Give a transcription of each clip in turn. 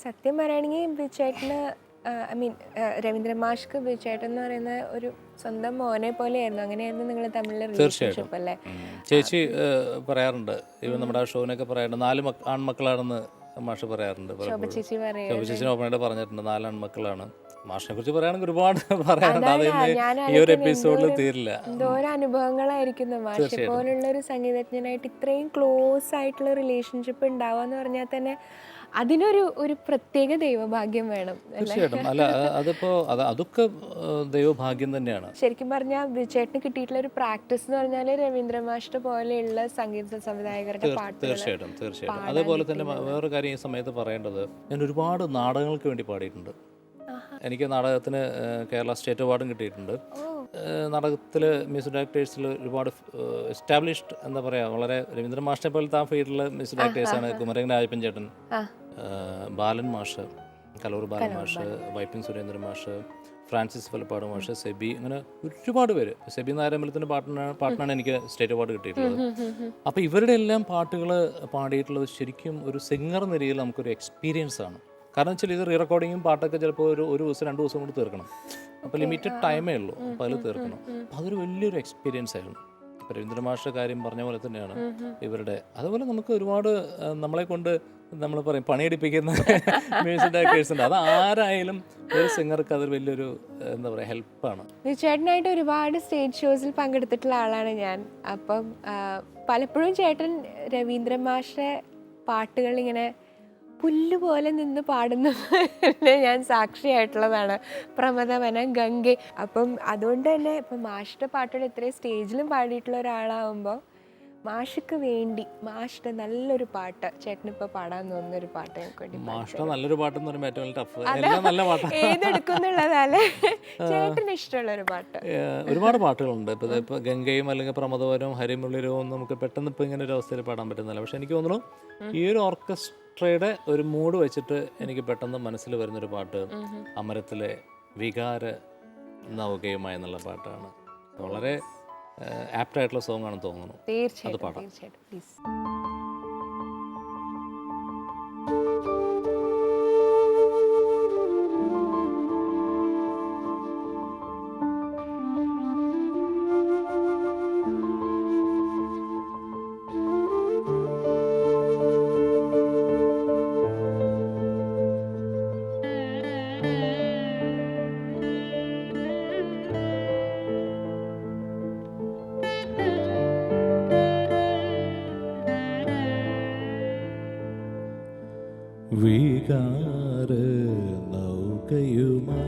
സത്യം പറയുകയാണെങ്കിൽ ബിജുചേട്ടന് I mean Ravindra മാഷ്ക്ക് ബിജുചേട്ടൻ എന്ന് പറയുന്ന ഒരു സ്വന്തം മോനെ പോലെയായിരുന്നു. അങ്ങനെയായിരുന്നു നിങ്ങൾ തമ്മിലുള്ള റിലേഷൻഷിപ്പ് അല്ലേ? ചേച്ചി പറയാറുണ്ട്, ഇവൻ നമ്മുടെ ആ ഷോനൊക്കെ പറയാറുണ്ട്, 4 ആൺമക്കളാണെന്ന് മാഷ് പറയാറുണ്ട്. ശോഭ ചേച്ചി പറയും. ശോഭ ചേച്ചി ഓപ്പണായിട്ട് പറഞ്ഞിട്ടുണ്ട് 4 ആൺമക്കളാണ്. മാഷിനെ കുറിച്ച് പറയുകയാണെങ്കിൽ ഒരുപാട് പറയാറുണ്ട്. അത് ഈ ഒരു എപ്പിസോഡിൽ തീരില്ല. എന്തോരം അനുഭവങ്ങളായിരിക്കുന്നു മാഷെ പോലുള്ള ഒരു സംഗീതജ്ഞനായിട്ട് ഇത്രയും ക്ലോസ് ആയിട്ടുള്ള റിലേഷൻഷിപ്പ് ഉണ്ടാവുക എന്ന് പറഞ്ഞാൽ തന്നെ അതിനൊരു പ്രത്യേക ദൈവഭാഗ്യം വേണം. തീർച്ചയായിട്ടും. അല്ല, അതൊക്കെ ദൈവഭാഗ്യം തന്നെയാണ്. ശരിക്കും പറഞ്ഞാൽ ബിജുചേട്ടന് കിട്ടിയിട്ടുള്ള ഒരു പ്രാക്ടീസ് എന്ന് പറഞ്ഞാൽ രവീന്ദ്ര മാഷിന്റെ പോലെയുള്ള സംഗീത സംവിധായകരുടെ പാട്ടുകൾ. തീർച്ചയായിട്ടും. അതേപോലെ തന്നെ വേറൊരു കാര്യം ഈ സമയത്ത് പറയേണ്ടത്, ഞാൻ ഒരുപാട് നാടകങ്ങൾക്ക് വേണ്ടി പാടിയിട്ടുണ്ട്. എനിക്ക് നാടകത്തിന് കേരള സ്റ്റേറ്റ് അവാർഡും കിട്ടിയിട്ടുണ്ട്. നാടകത്തിൽ മ്യൂസിക് ഡയറക്ടേഴ്സിൽ ഒരുപാട് എസ്റ്റാബ്ലിഷ്ഡ്, എന്താ പറയുക, വളരെ രവീന്ദ്ര മാഷിനെ പോലത്തെ ആ ഫീൽഡിൽ മ്യൂസിക് ഡയറക്ടേഴ്സാണ് കുമരകൻ രാജപ്പൻ ചേട്ടൻ, ബാലൻ മാഷ്, കലൂർ ബാലൻ മാഷ്, വൈപ്പിൻ സുരേന്ദ്രൻ മാഷ്, ഫ്രാൻസിസ് വലപ്പാട് മാഷ്, സെബി, അങ്ങനെ ഒരുപാട് പേര്. സെബി നാരായണത്തിൻ്റെ പാട്ടിനാണ് എനിക്ക് സ്റ്റേറ്റ് അവാർഡ് കിട്ടിയിട്ടുള്ളത്. അപ്പോൾ ഇവരുടെ എല്ലാം പാട്ടുകൾ പാടിയിട്ടുള്ളത് ശരിക്കും ഒരു സിംഗർ എന്ന രീതിയിൽ നമുക്കൊരു എക്സ്പീരിയൻസ് ആണ്. കാരണം വെച്ചാൽ ഇത് റീ റെക്കോർഡിങ്ങും പാട്ടൊക്കെ ചിലപ്പോൾ ഒരു ദിവസം 2 ദിവസം കൊണ്ട് തീർക്കണം. അപ്പോൾ ലിമിറ്റഡ് ടൈമേ ഉള്ളൂ, അപ്പോൾ അതിൽ തീർക്കണം. അപ്പോൾ അതൊരു വലിയൊരു എക്സ്പീരിയൻസ് ആയിരുന്നു. ഇപ്പോൾ രവീന്ദ്ര മാഷ് കാര്യം പറഞ്ഞ പോലെ തന്നെയാണ് ഇവരുടെ. അതുപോലെ നമുക്ക് ഒരുപാട് നമ്മളെ കൊണ്ട് നമ്മൾ പറയും പണിയെടുപ്പിക്കുന്ന മ്യൂസിക് ഡയറക്ടേഴ്സ് ഉണ്ട്. അത് ആരായാലും ഒരു സിംഗർക്ക് അതൊരു വലിയൊരു, എന്താ പറയുക, ഹെൽപ്പാണ്. ചേട്ടനായിട്ട് ഒരുപാട് സ്റ്റേജ് ഷോസിൽ പങ്കെടുത്തിട്ടുള്ള ആളാണ് ഞാൻ. അപ്പം പലപ്പോഴും ചേട്ടൻ രവീന്ദ്ര മാഷിന്റെ പാട്ടുകൾ ഇങ്ങനെ പുല്ലുപോലെ നിന്ന് പാടുന്ന ഞാൻ സാക്ഷിയായിട്ടുള്ളതാണ്. പ്രമദവനം, ഗംഗ. അപ്പം അതുകൊണ്ട് തന്നെ ഇപ്പം മാഷിന്റെ പാട്ടുകൾ ഇത്രയും സ്റ്റേജിലും പാടിയിട്ടുള്ള ഒരാളാവുമ്പോൾ മാഷിക്ക് വേണ്ടി മാഷിന്റെ നല്ലൊരു പാട്ട് ചേട്ടനിപ്പോൾ പാടാൻ തോന്നുന്നൊരു പാട്ട് ഞങ്ങൾക്ക് വേണ്ടി. മാഷിന്റെ നല്ലൊരു പാട്ടെന്ന് പറയുമ്പോൾ ഏറ്റവും ടഫ്, എല്ലാം നല്ല പാട്ടാണ്. ഏതെടുക്കുന്നുള്ളതല്ലേ ചേട്ടന് ഇഷ്ടമുള്ള ഒരു പാട്ട്? ഒരുപാട് പാട്ടുകളുണ്ട്. ഇപ്പോൾ ഗംഗയും അല്ലെങ്കിൽ പ്രമദവനവും ഹരിമുള്ളിരവും നമുക്ക് പെട്ടെന്ന് ഇപ്പോൾ ഇങ്ങനെ ഒരു അവസ്ഥയിൽ പാടാൻ പറ്റുന്നില്ല. പക്ഷെ എനിക്ക് തോന്നുന്നു ഈ ഒരു ഓർക്കസ്ട്രയുടെ ഒരു മൂഡ് വെച്ചിട്ട് എനിക്ക് പെട്ടെന്ന് മനസ്സിൽ വരുന്നൊരു പാട്ട് അമരത്തിലെ വികാര നൗകയുമായി എന്നുള്ള പാട്ടാണ്. വളരെ ആപ്റ്റായിട്ടുള്ള സോങ് ആണെന്ന് തോന്നുന്നു. അത് പാടാം. വികാര നൗകയുമാ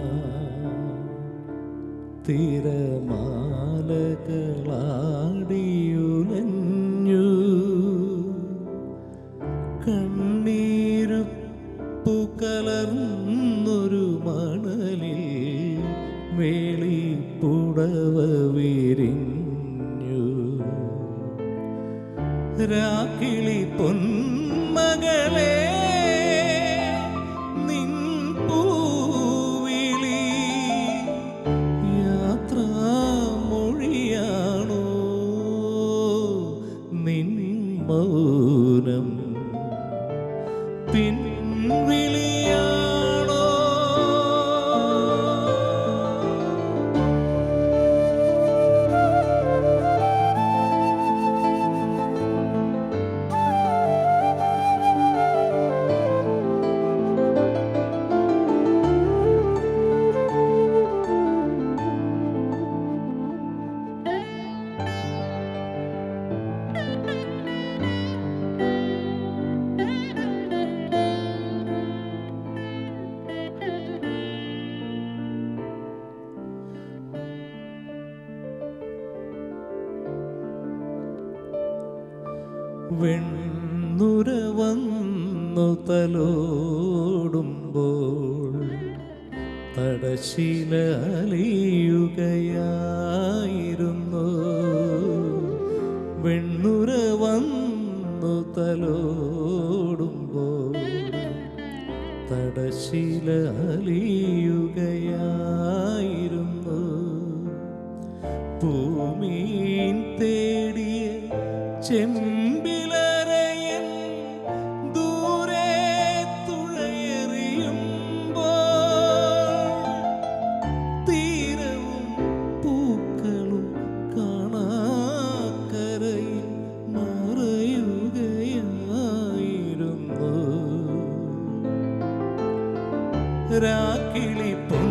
തിരമാലകളാടിയുലഞ്ഞു കണ്ണീരുപ്പു കലർന്നൊരു മണലിൽ വേളിപ്പുടവ വിരിഞ്ഞു രാക്കിളി പൊന്മകളെ മൗനം പിൻവിളിയാണോ? വെണ്ണുര വന്നു തലോടുമ്പോൾ തടശില അലിയുകയായിരുന്നു. വെണ്ണുര വന്നു തലോടുമ്പോൾ തടശില അലിയുകയായിരുന്നു. ഭൂമിയിൽ തേടിയ ചെമ്പിലറയൻ ദൂരെ തുഴയറി രാക്കിളി പൊൻ